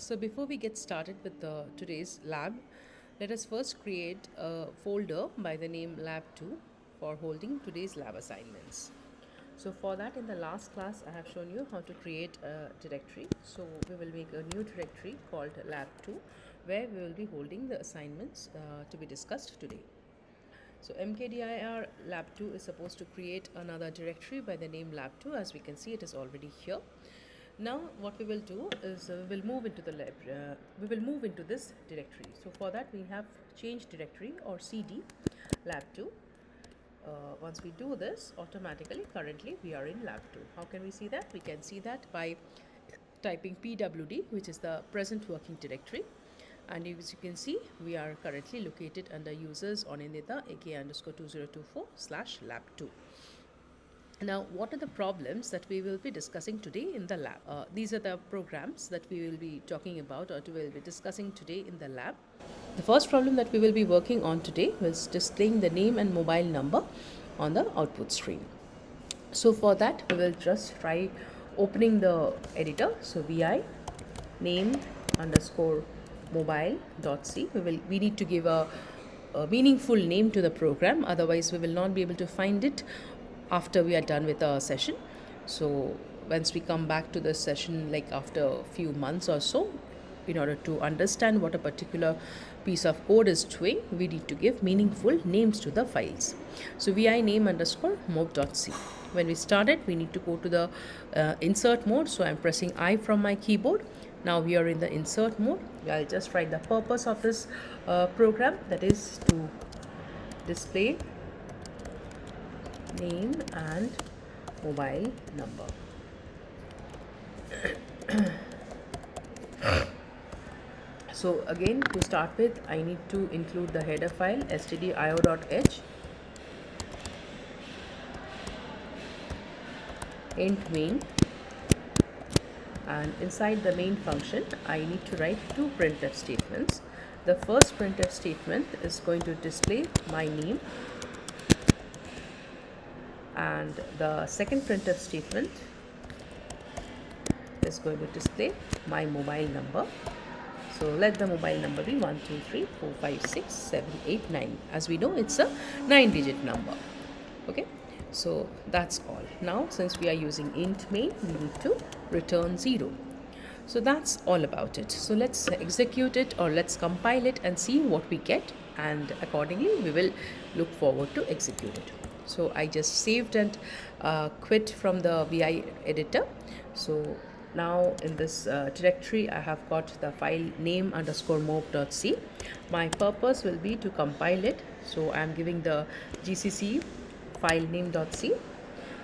So before we get started with today's lab, let us first create a folder by the name lab2 for holding today's lab assignments. So for that, in the last class I have shown you how to create a directory. So we will make a new directory called lab2 where we will be holding the assignments to be discussed today. So mkdir lab2 is supposed to create another directory by the name lab2. As we can see, it is already here. Now what we will do is we will move into this directory. So for that we have change directory or cd lab2. Once we do this, automatically currently we are in lab2. How can we see that? We can see that by typing pwd, which is the present working directory, and as you can see, we are currently located under users on inida ak_2024/lab2. Now, what are the problems that we will be discussing today in the lab? These are the programs that we will be talking about or we will be discussing today in the lab. The first problem that we will be working on today is displaying the name and mobile number on the output screen. So for that, we will just try opening the editor. So vi name_mobile.c. We need to give a meaningful name to the program, otherwise we will not be able to find it after we are done with our session. So once we come back to the session, like after a few months or so, in order to understand what a particular piece of code is doing, we need to give meaningful names to the files. So vi name_mob.c. When we started, we need to go to the insert mode. So I'm pressing I from my keyboard. Now we are in the insert mode. I'll just write the purpose of this program, that is to display name and mobile number. So again, to start with, I need to include the header file stdio.h, int main, and inside the main function I need to write two printf statements. The first printf statement is going to display my name, and the second printf statement is going to display my mobile number. So let the mobile number be 123456789. As we know, it's a 9-digit number. Okay, so that's all. Now since we are using int main, we need to return 0. So that's all about it. So let's execute it, or let's compile it and see what we get, and accordingly we will look forward to execute it. So I just saved and quit from the vi editor. So now in this directory I have got the file name_mob.c. My purpose will be to compile it. So I am giving the gcc file name.c.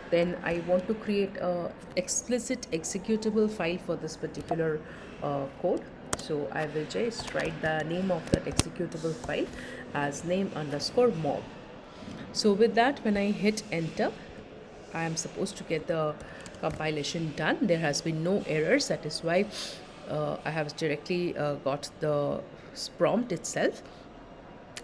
Then I want to create a explicit executable file for this particular code. So I will just write the name of that executable file as name_mob. So with that, when I hit enter, I am supposed to get the compilation done. There has been no errors. That is why I have directly got the prompt itself.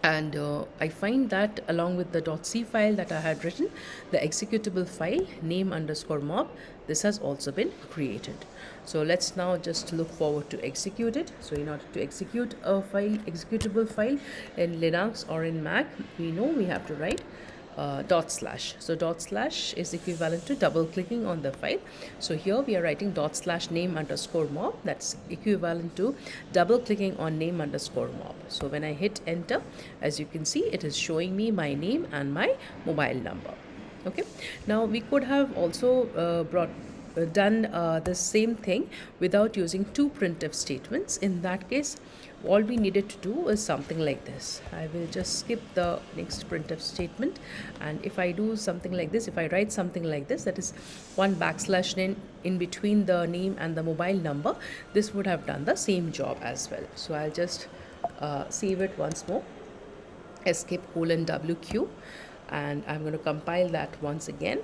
And I find that along with the .c file that I had written, the executable file name_mob, this has also been created. So let's now just look forward to execute it. So in order to execute a executable file in Linux or in Mac, we know we have to write /. So // is equivalent to double clicking on the file. So here we are writing /name_mob. That's equivalent to double clicking on name_mob. So when I hit enter, as you can see, it is showing me my name and my mobile number. Okay, now we could have also done the same thing without using two printf statements. In that case, all we needed to do is something like this. I will just skip the next printf statement, and if I do something like this, if I write something like this, that is one \n in between the name and the mobile number, this would have done the same job as well. So I'll just save it once more, escape:\wq, and I'm going to compile that once again.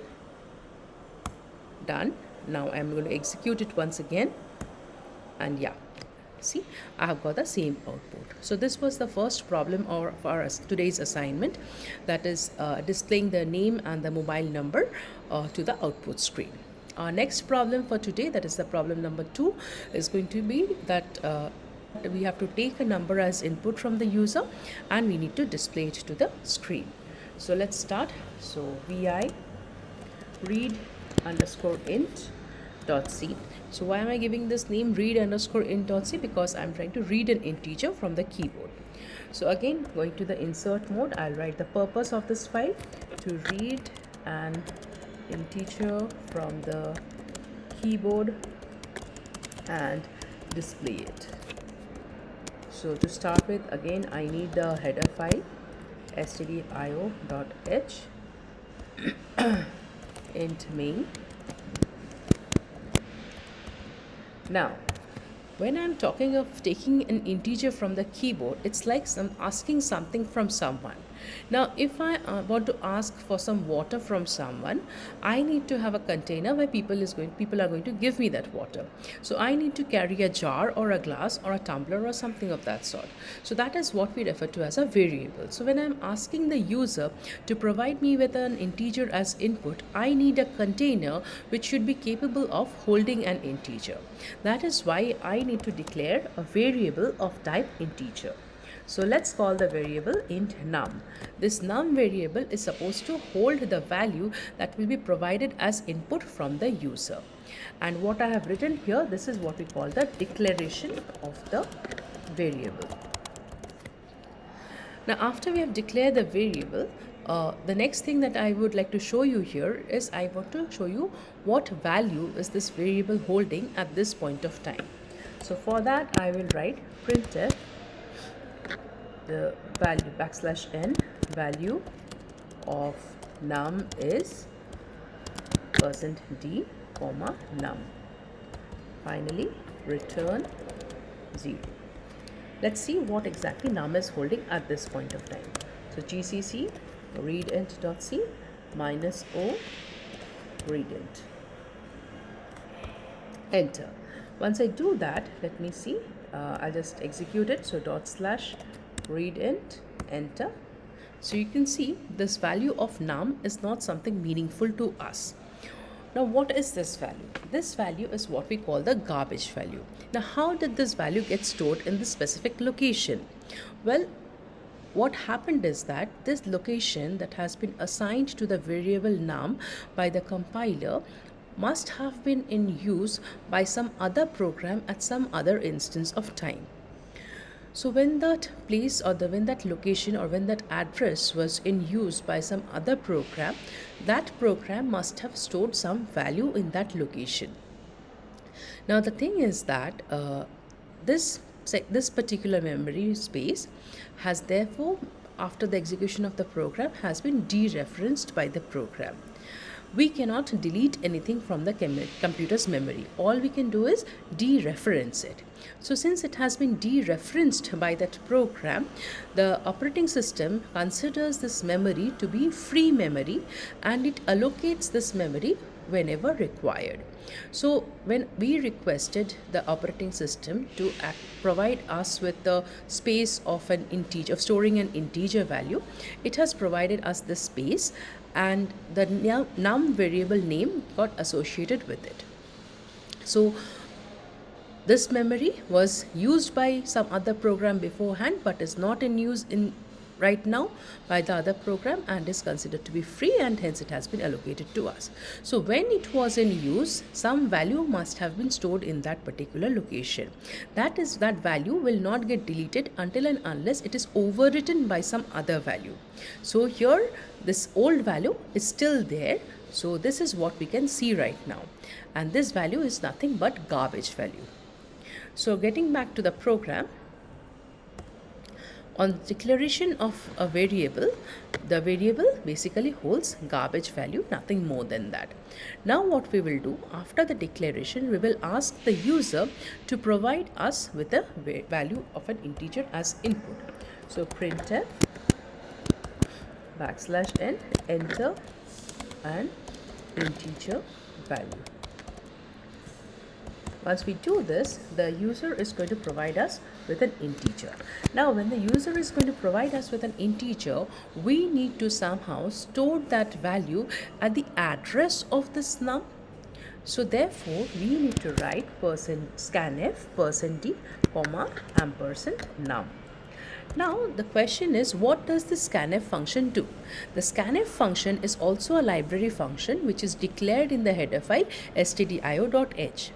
Done. Now I'm going to execute it once again, and yeah, see, I have got the same output. So this was the first problem for today's assignment, that is displaying the name and the mobile number to the output screen. Our next problem for today, that is the problem number 2, is going to be that we have to take a number as input from the user and we need to display it to the screen. So let's start. So vi read underscore int dot c. So why am I giving this name read underscore int dot c? Because I'm trying to read an integer from the keyboard. So again, going to the insert mode, I'll write the purpose of this file: to read an integer from the keyboard and display it. So to start with, again, I need the header file stdio.h int main. Now, when I'm talking of taking an integer from the keyboard, it's like asking something from someone. Now, if I want to ask for some water from someone, I need to have a container where people are going to give me that water. So I need to carry a jar or a glass or a tumbler or something of that sort. So that is what we refer to as a variable. So when I'm asking the user to provide me with an integer as input, I need a container which should be capable of holding an integer. That is why I need to declare a variable of type integer. So let's call the variable int num. This num variable is supposed to hold the value that will be provided as input from the user. And what I have written here, this is what we call the declaration of the variable. Now, after we have declared the variable, the next thing that I would like to show you here is I want to show you what value is this variable holding at this point of time. So for that, I will write printf the value \n value of num is %d, num. Finally, return 0. Let's see what exactly num is holding at this point of time. So gcc readint.c -o readint. Enter. Once I do that, let me see. I'll just execute it. So /readint, enter. So you can see this value of num is not something meaningful to us. Now, what is this value? This value is what we call the garbage value. Now, how did this value get stored in this specific location? Well, what happened is that this location that has been assigned to the variable num by the compiler must have been in use by some other program at some other instance of time. So when that place or when that location or when that address was in use by some other program, that program must have stored some value in that location. Now the thing is that this particular memory space has therefore, after the execution of the program, has been dereferenced by the program. We cannot delete anything from the computer's memory. All we can do is dereference it. So since it has been dereferenced by that program, the operating system considers this memory to be free memory and it allocates this memory whenever required. So when we requested the operating system to provide us with the space of an integer, of storing an integer value, it has provided us this space and the num variable name got associated with it. So this memory was used by some other program beforehand but is not in use right now by the other program and is considered to be free, and hence it has been allocated to us. So when it was in use, some value must have been stored in that particular location. That value will not get deleted until and unless it is overwritten by some other value. So here this old value is still there. So this is what we can see right now, and this value is nothing but garbage value. So getting back to the program, on declaration of a variable, the variable basically holds garbage value, nothing more than that. Now what we will do after the declaration, we will ask the user to provide us with a value of an integer as input. So printf \n, enter an integer value. Once we do this, the user is going to provide us with an integer. Now, when the user is going to provide us with an integer, we need to somehow store that value at the address of this num. So therefore, we need to write scanf, %d, comma, ampersand num. Now the question is, what does the scanf function do? The scanf function is also a library function which is declared in the header file stdio.h.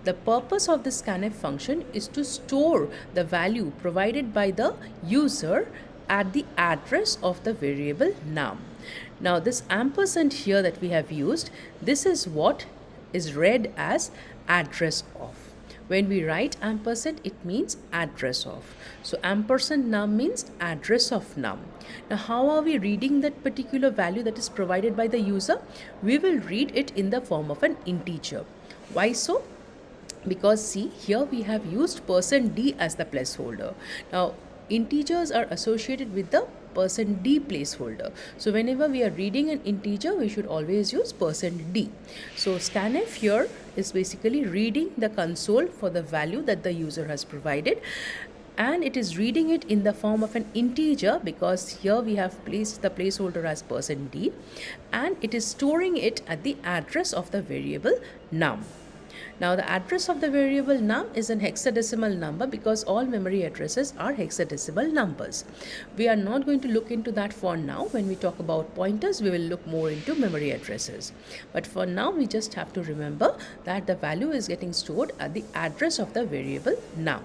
The purpose of the scanf function is to store the value provided by the user at the address of the variable num. Now this ampersand here that we have used, this is what is read as address of. When we write ampersand, it means address of. So ampersand num means address of num. Now how are we reading that particular value that is provided by the user? We will read it in the form of an integer. Why so? Because see, here we have used %d as the placeholder. Now integers are associated with the %d placeholder. So whenever we are reading an integer, we should always use %d. So scanf here is basically reading the console for the value that the user has provided, and it is reading it in the form of an integer because here we have placed the placeholder as %d, and it is storing it at the address of the variable num. Now the address of the variable num is an hexadecimal number because all memory addresses are hexadecimal numbers. We are not going to look into that for now. When we talk about pointers, we will look more into memory addresses. But for now, we just have to remember that the value is getting stored at the address of the variable num.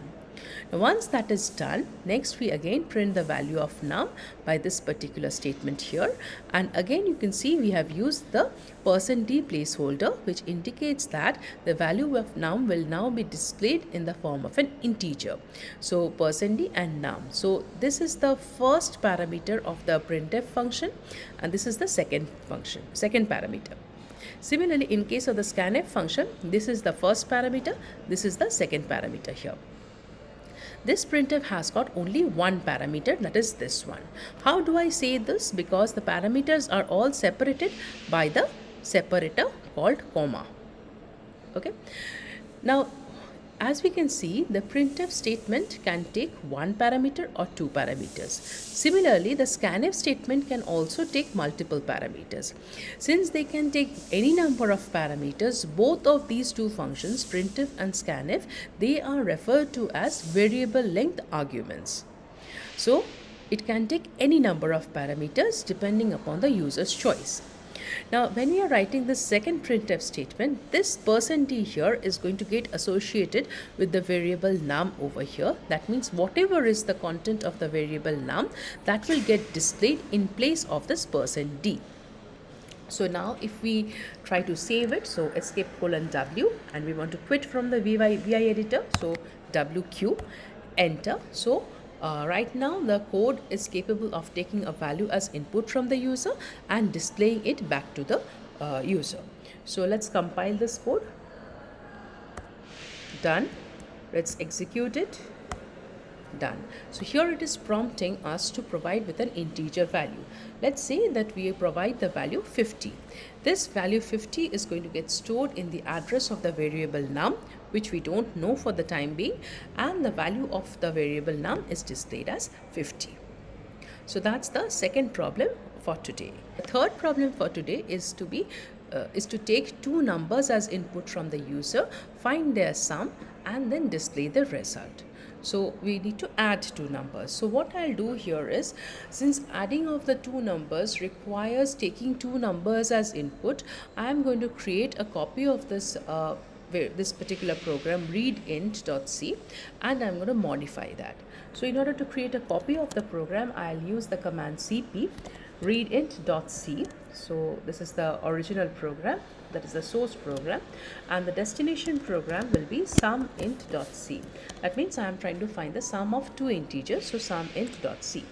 Now once that is done, next we again print the value of num by this particular statement here, and again you can see we have used the %d placeholder, which indicates that the value of num will now be displayed in the form of an integer. So %d and num. So this is the first parameter of the printf function, and this is the second parameter. Similarly, in case of the scanf function, this is the first parameter, this is the second parameter here. This printf has got only one parameter, that is this one. How do I say this? Because the parameters are all separated by the separator called comma. Okay. Now, as we can see, the printf statement can take one parameter or two parameters. Similarly, the scanf statement can also take multiple parameters. Since they can take any number of parameters, both of these two functions, printf and scanf, they are referred to as variable length arguments. So, it can take any number of parameters depending upon the user's choice. Now, when we are writing the second printf statement, this %d here is going to get associated with the variable num over here. That means whatever is the content of the variable num, that will get displayed in place of this %d. So now if we try to save it, so escape:\w, and we want to quit from the VI editor, so WQ, enter. So right now the code is capable of taking a value as input from the user and displaying it back to the user. So let's compile this code. Done. Let's execute it. Done. So here it is prompting us to provide with an integer value. Let's say that we provide the value 50. This value 50 is going to get stored in the address of the variable num, which we don't know for the time being, and the value of the variable num is displayed as 50. So that's the second problem for today. The third problem for today is to take two numbers as input from the user, find their sum, and then display the result. So we need to add two numbers. So what I'll do here is, since adding of the two numbers requires taking two numbers as input, I'm going to create a copy of this particular program, readint.c, and I'm going to modify that. So in order to create a copy of the program, I'll use the command cp readint.c. So this is the original program, that is the source program, and the destination program will be sumint.c. That means I am trying to find the sum of two integers, so sumint.c.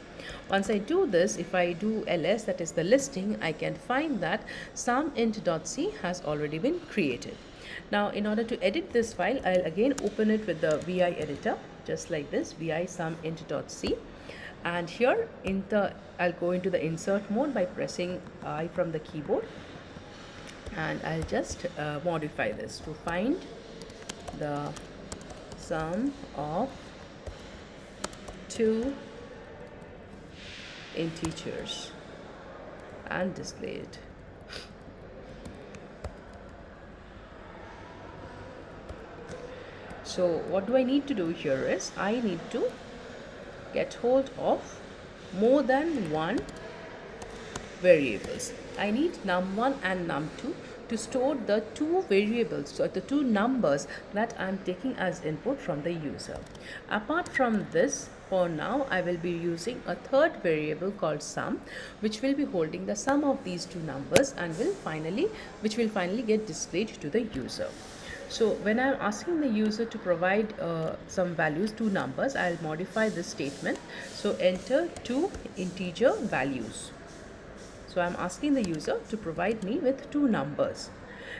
Once I do this, if I do ls, that is the listing, I can find that sumint.c has already been created. Now in order to edit this file, I'll again open it with the VI editor, just like this, vi sumint.c. And here I'll go into the insert mode by pressing I from the keyboard, and I'll just modify this to find the sum of two integers and display it. So what do I need to do here is I need to get hold of more than one variables. I need num1 and num2 to store the two variables, so the two numbers that I'm taking as input from the user. Apart from this, for now I will be using a third variable called sum, which will be holding the sum of these two numbers and which will finally get displayed to the user. So when I'm asking the user to provide some values, two numbers, I'll modify this statement. So enter two integer values. So I'm asking the user to provide me with two numbers.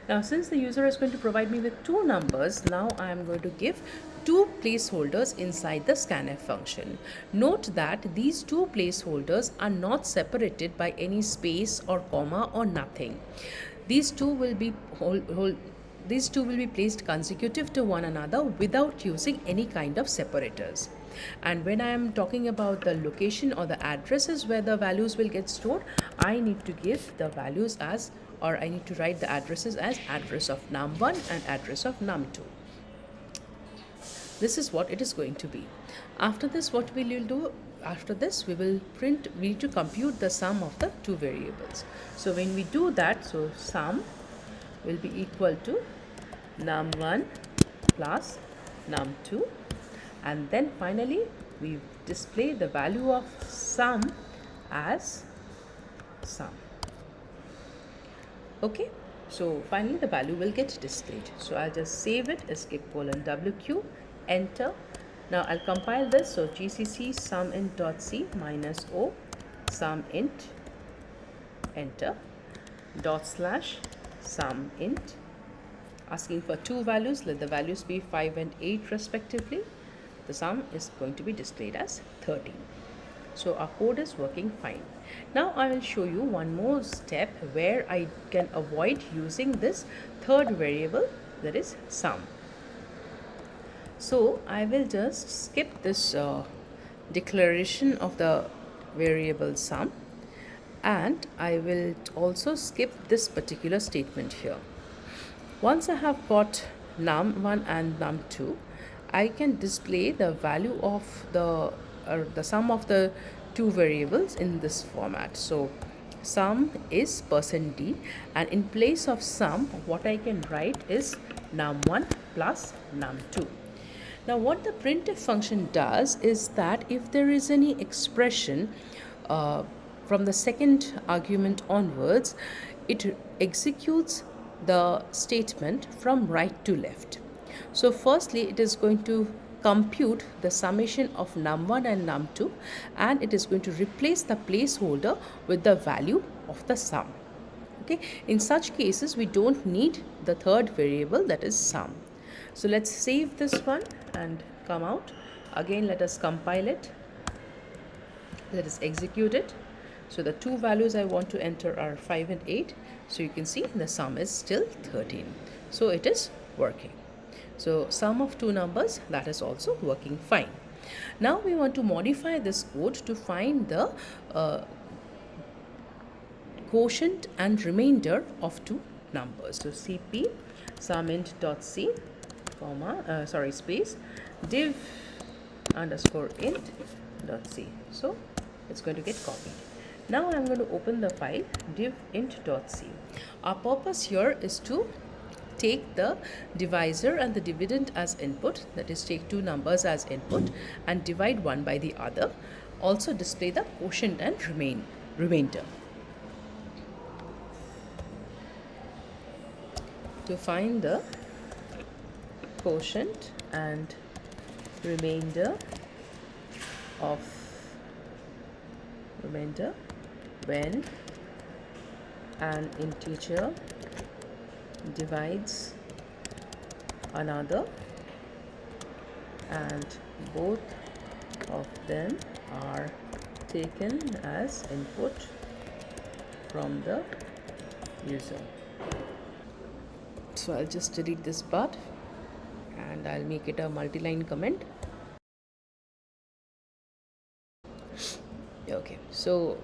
Now since the user is going to provide me with two numbers, now I am going to give two placeholders inside the scanf function. Note that these two placeholders are not separated by any space or comma or nothing. These two will be placed consecutive to one another without using any kind of separators. And when I am talking about the location or the addresses where the values will get stored, I need to give the values as, or I need to write the addresses as address of num1 and address of num2. This is what it is going to be. After this, what we will do, after this we need to compute the sum of the two variables. So when we do that, so sum will be equal to num1 plus num2, and then finally we display the value of sum as sum. Okay, so finally the value will get displayed. So I'll just save it, escape colon WQ, enter. Now I'll compile this. So GCC sumint.c minus o sumint, enter, /sumint, asking for two values. Let the values be 5 and 8 respectively. The sum is going to be displayed as 13. So our code is working fine. Now I will show you one more step where I can avoid using this third variable, that is sum. So I will just skip this declaration of the variable sum, and I will also skip this particular statement here. Once I have got num1 and num2, I can display the value of the sum of the two variables in this format. So sum is %d, and in place of sum what I can write is num1 plus num2. Now what the printf function does is that if there is any expression from the second argument onwards, it executes the statement from right to left. So firstly it is going to compute the summation of num1 and num2, and it is going to replace the placeholder with the value of the sum. Okay, in such cases we don't need the third variable, that is sum. So let's save this one and come out. Again let us compile it. Let us execute it. So the two values I want to enter are 5 and 8. So you can see the sum is still 13. So it is working. So sum of two numbers, that is also working fine. Now we want to modify this code to find the quotient and remainder of two numbers. So cp sumint.c space div underscore int dot c. So it's going to get copied. Now I'm going to open the file div int.c. Our purpose here is to take the divisor and the dividend as input, that is take two numbers as input and divide one by the other. Also display the quotient and remainder. To find the quotient and remainder when an integer divides another and both of them are taken as input from the user. So I'll just delete this part and I'll make it a multi-line comment. Okay, so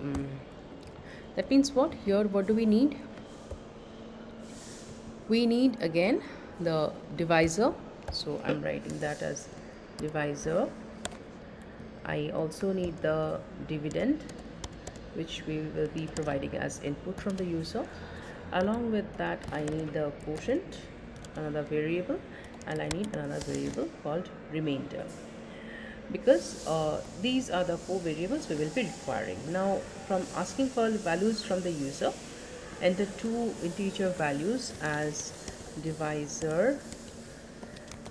that means what? Here what do we need? We need again the divisor. So I'm writing that as divisor. I also need the dividend, which we will be providing as input from the user. Along with that, I need the quotient, another variable, and I need another variable called remainder, because these are the four variables we will be requiring. Now, from asking for values from the user, enter two integer values as divisor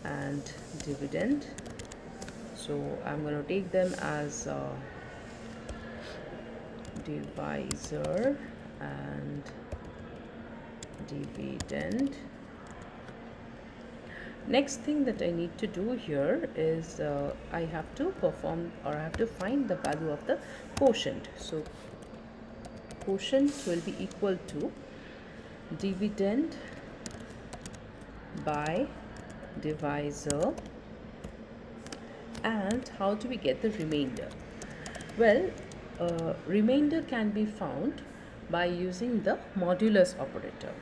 and dividend. So I'm going to take them as divisor and dividend. Next thing that I need to do here is I have to perform, or I have to find the value of the quotient. So quotient will be equal to dividend by divisor. And how do we get the remainder? Well, remainder can be found by using the modulus operator.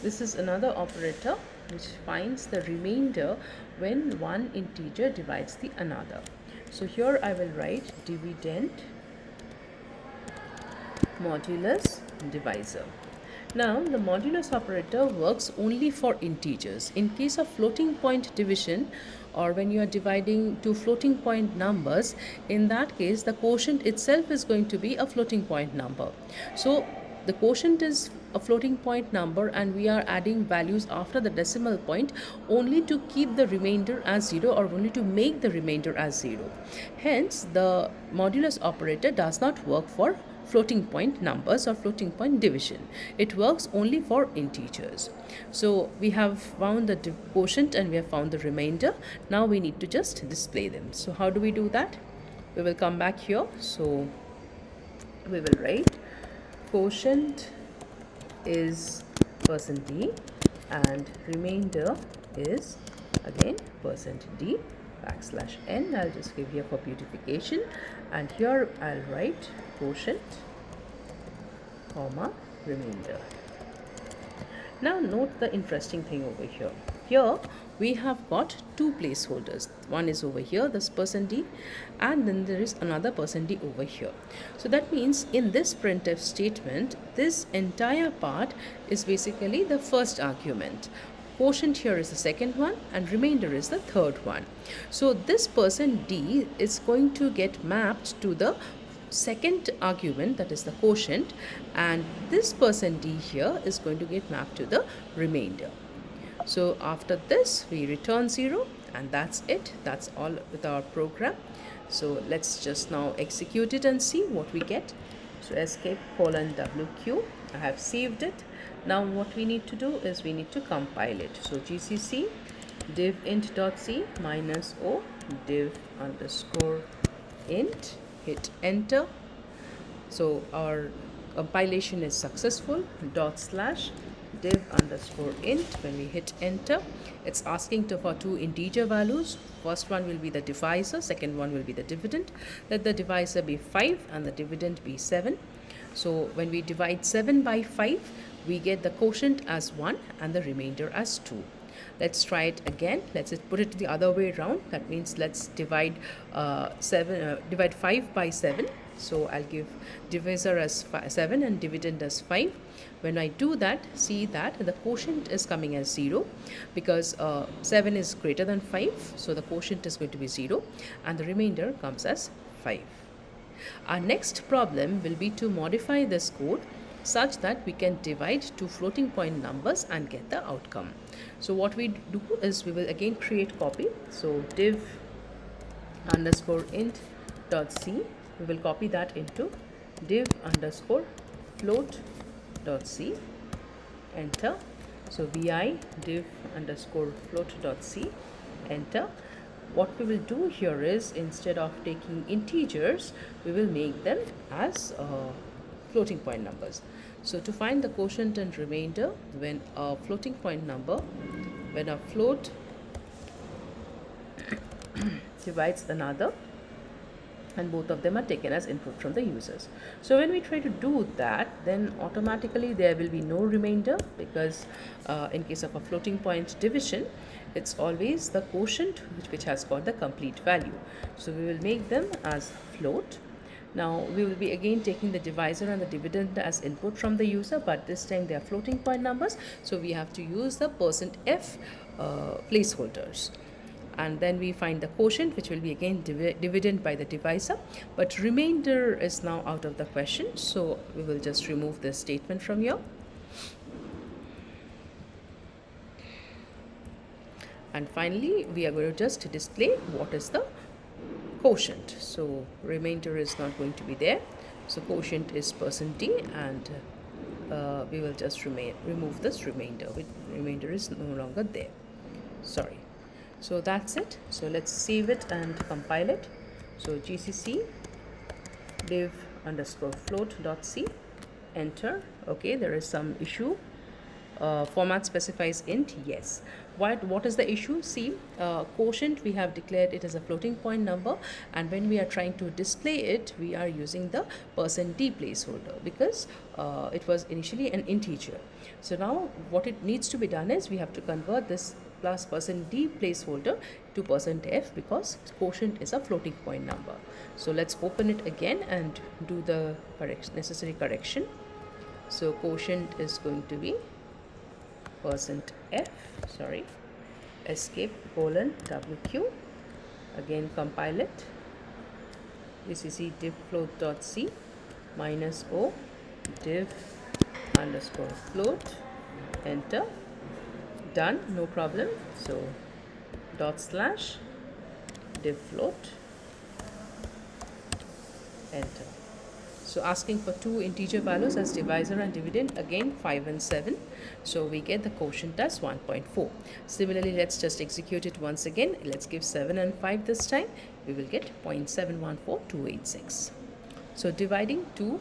This is another operator which finds the remainder when one integer divides the another. So here I will write dividend modulus divisor. Now the modulus operator works only for integers. In case of floating point division, or when you are dividing two floating point numbers, in that case the quotient itself is going to be a floating point number. So the quotient is a floating point number, and we are adding values after the decimal point only to keep the remainder as 0, or only to make the remainder as 0. Hence the modulus operator does not work for floating point numbers or floating point division. It works only for integers. So we have found the quotient and we have found the remainder. Now we need to just display them. So how do we do that? We will come back here. So we will write quotient is %d and remainder is again %d \n. I'll just give here for beautification, and here I'll write quotient comma remainder. Now note the interesting thing over here. Here we have got two placeholders. One is over here, this %d, and then there is another %d over here. So that means in this printf statement, this entire part is basically the first argument. Quotient here is the second one, and remainder is the third one. So this %d is going to get mapped to the second argument, that is the quotient, and this %d here is going to get mapped to the remainder. So after this we return 0, and that's it. That's all with our program. So let's just now execute it and see what we get. So escape:\wq. I have saved it. Now what we need to do is we need to compile it. So gcc div int.c -o div_int, hit enter. So our compilation is successful. /div_int. When we hit enter, it's asking for two integer values. First one will be the divisor, second one will be the dividend. Let the divisor be 5 and the dividend be 7. So when we divide 7 by 5, we get the quotient as 1 and the remainder as 2. Let's try it again. Let's put it the other way around. That means let's divide 5 by 7. So I'll give divisor as 7 and dividend as 5. When I do that, see that the quotient is coming as 0, because 7 is greater than 5. So the quotient is going to be 0 and the remainder comes as 5. Our next problem will be to modify this code such that we can divide two floating point numbers and get the outcome. So what we do is we will again create copy. So div_int.c, we will copy that into div_float.c, enter. So vi div_float.c, enter. What we will do here is, instead of taking integers, we will make them as floating point numbers. So to find the quotient and remainder when a floating point number, when a float divides another, and both of them are taken as input from the users. So when we try to do that, then automatically there will be no remainder, because in case of a floating point division, it's always the quotient which has got the complete value. So we will make them as float. Now we will be again taking the divisor and the dividend as input from the user, but this time they are floating point numbers, so we have to use the %f placeholders. And then we find the quotient, which will be again dividend by the divisor, but remainder is now out of the question, so we will just remove this statement from here. And finally we are going to just display what is the quotient. So remainder is not going to be there, so quotient is %d, and we will just remove this remainder. Remainder is no longer there, sorry. So that's it. So let's save it and compile it. So gcc div underscore float.c, enter. Okay, there is some issue. Format specifies int, yes. What is the issue? See, quotient, we have declared it as a floating point number, and when we are trying to display it, we are using the %d placeholder because it was initially an integer. So now what it needs to be done is we have to convert this plus %d placeholder to %f because quotient is a floating point number. So let's open it again and do the necessary correction. So quotient is going to be %f, sorry, escape :wq, again compile it, gcc div float.c -o div underscore float, enter, done, no problem. So / div float, enter. So asking for two integer values as divisor and dividend, again 5 and 7. So we get the quotient as 1.4. Similarly, let's just execute it once again. Let's give 7 and 5 this time. We will get 0.714286. So dividing two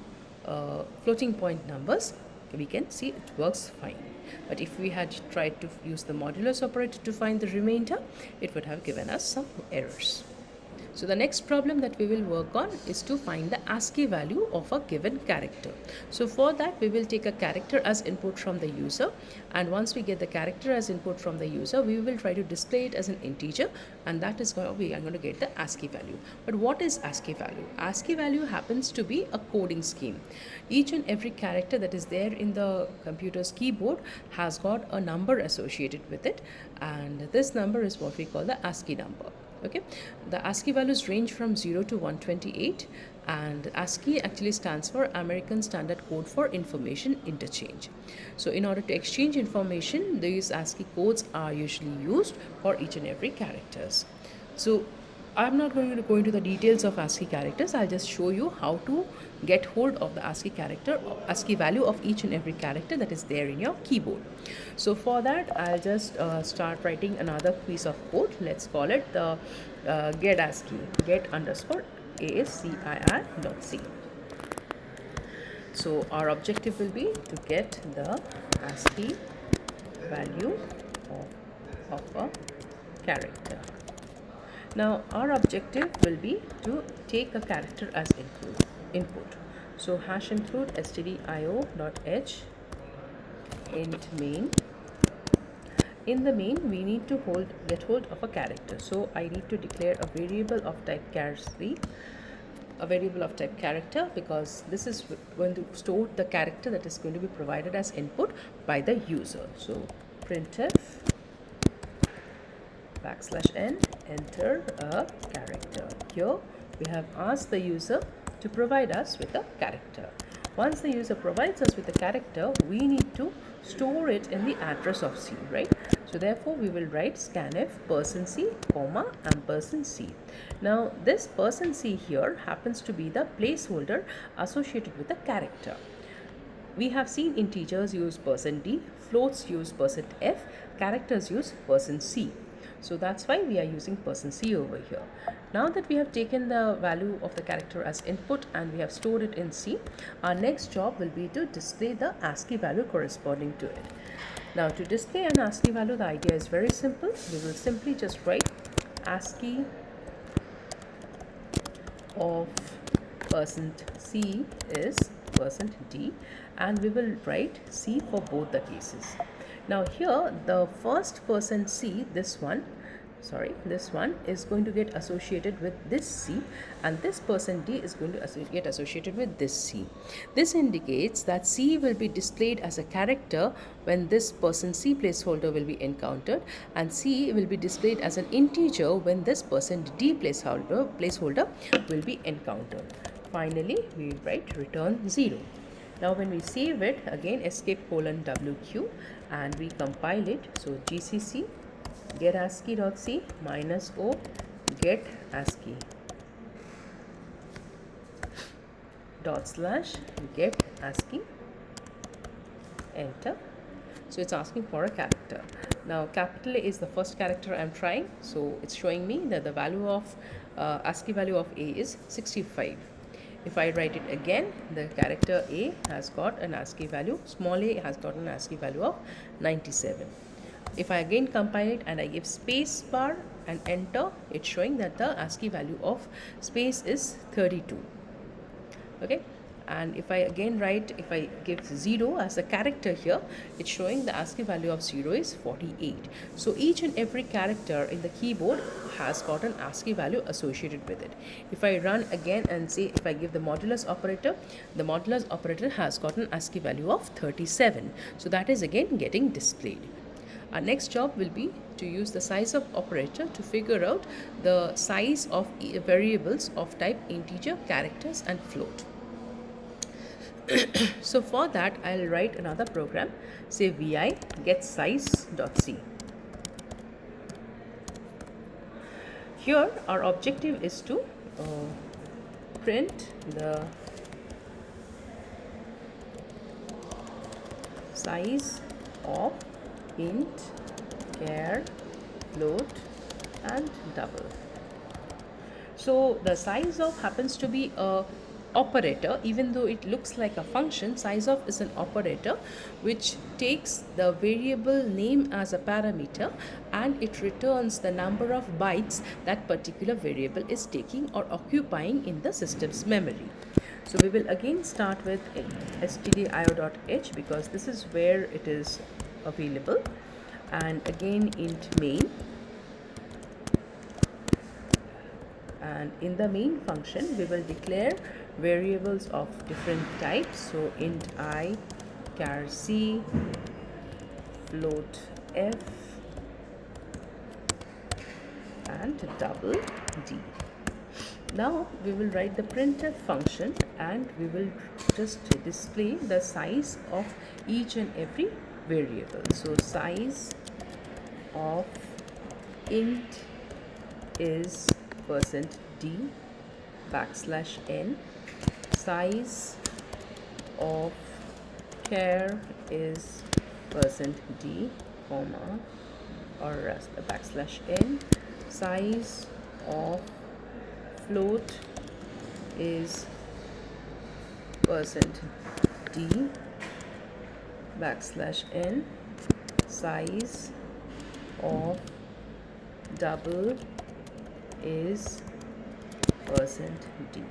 floating point numbers, we can see it works fine. But if we had tried to use the modulus operator to find the remainder, it would have given us some errors. So the next problem that we will work on is to find the ASCII value of a given character. So for that, we will take a character as input from the user, and once we get the character as input from the user, we will try to display it as an integer, and that is how we are going to get the ASCII value. But what is ASCII value? ASCII value happens to be a coding scheme. Each and every character that is there in the computer's keyboard has got a number associated with it, and this number is what we call the ASCII number. Okay, the ASCII values range from 0 to 128, and ASCII actually stands for American Standard Code for Information Interchange. So in order to exchange information, these ASCII codes are usually used for each and every characters. So I'm not going to go into the details of ASCII characters. I'll just show you how to get hold of the ASCII character, ASCII value of each and every character that is there in your keyboard. So for that, I'll just start writing another piece of code. Let's call it the get ASCII, get underscore ASCII.c. So our objective will be to get the ASCII value of a character. Now our objective will be to take a character as input. So hash include stdio.h int main. In the main, we need to get hold of a character. So I need to declare a variable of type character, because this is going to store the character that is going to be provided as input by the user. So printf \n, enter a character. Here we have asked the user to provide us with a character. Once the user provides us with a character, we need to store it in the address of C, right? So therefore we will write scanf %c, %c. Now this %c here happens to be the placeholder associated with the character. We have seen integers use %d, floats use %f, characters use %c. So that's why we are using %c over here. Now that we have taken the value of the character as input and we have stored it in C, our next job will be to display the ASCII value corresponding to it. Now to display an ASCII value, the idea is very simple. We will simply just write ASCII of %c is %d, and we will write C for both the cases. Now here the first person C, this one is going to get associated with this C, and this person D is going to get associated with this C. This indicates that C will be displayed as a character when this person C placeholder will be encountered, and C will be displayed as an integer when this person D placeholder will be encountered. Finally, we write return 0. Now when we save it, again escape :WQ, and we compile it. So GCC get ASCII.c -o get ASCII /get ASCII, enter. So it's asking for a character. Now capital A is the first character I'm trying, so it's showing me that the value of ASCII value of A is 65. If I write it again, the character A has got an ASCII value, small a has got an ASCII value of 97. If I again compile it and I give space bar and enter, it's showing that the ASCII value of space is 32. Okay, and if I again if I give 0 as a character here, it's showing the ASCII value of 0 is 48. So each and every character in the keyboard has got an ASCII value associated with it. If I run again and say, if I give the modulus operator, the modulus operator has got an ASCII value of 37. So that is again getting displayed. Our next job will be to use the size of operator to figure out the size of variables of type integer, characters and float. So for that, I'll write another program, say vi get size.c. Here our objective is to print the size of int, char, float and double. So the size of happens to be a operator, even though it looks like a function. Size of is an operator which takes the variable name as a parameter and it returns the number of bytes that particular variable is taking or occupying in the system's memory. So we will again start with stdio.h because this is where it is available, and again int main, and in the main function we will declare variables of different types. So int I, char c, float f and double d. Now we will write the printf function and we will just display the size of each and every variable. So size of int is %d \n, size of char is %d, comma or \n, size of float is %d \n, size of double is %d.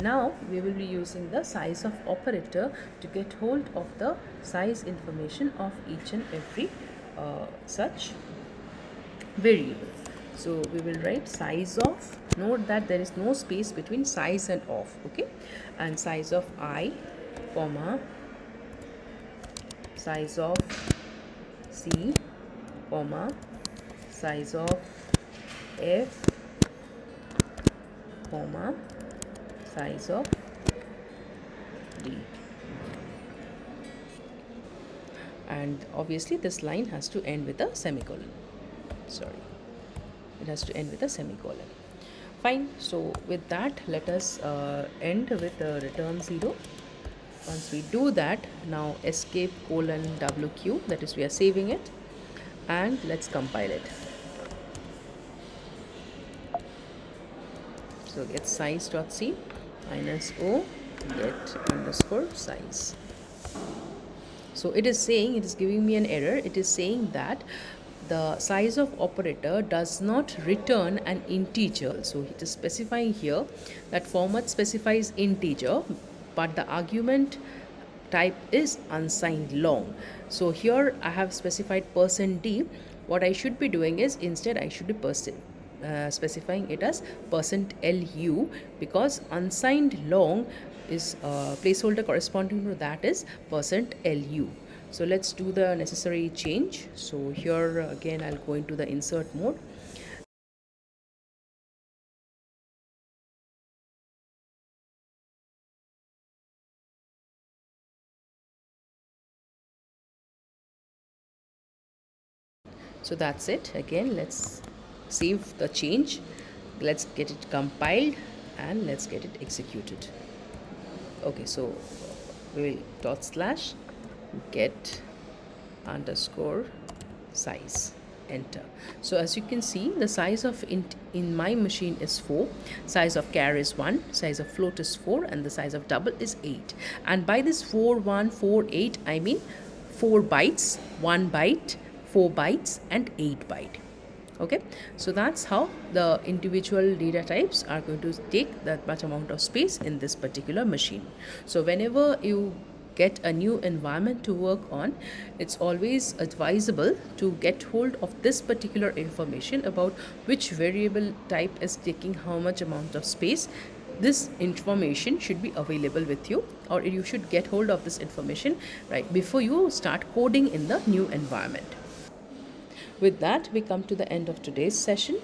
Now we will be using the size of operator to get hold of the size information of each and every such variable. So we will write size of, note that there is no space between size and of, okay, and size of I, comma, size of c, comma, size of f, comma, size of d. And obviously this line has to end with a semicolon. Sorry, it has to end with a semicolon. Fine. So with that, let us end with return 0. Once we do that, now escape :WQ, that is we are saving it, and let's compile it. So get size.c -o get underscore size. So it is saying, it is giving me an error. It is saying that the size of operator does not return an integer. So it is specifying here that format specifies integer, but the argument type is unsigned long. So here I have specified %d. What I should be doing is, instead I should be specifying it as %lu, because unsigned long is placeholder corresponding to that is %lu. So let's do the necessary change. So here again I'll go into the insert mode. So that's it. Again, let's save the change, let's get it compiled, and let's get it executed. Okay, so we will /get underscore size, enter. So as you can see, the size of int in my machine is 4, size of char is 1, size of float is 4, and the size of double is 8. And by this 4 1 4 8 I mean 4 bytes, 1 byte, 4 bytes, and 8 byte. Okay, so that's how the individual data types are going to take that much amount of space in this particular machine. So whenever you get a new environment to work on, it's always advisable to get hold of this particular information about which variable type is taking how much amount of space. This information should be available with you, or you should get hold of this information right before you start coding in the new environment. With that, we come to the end of today's session.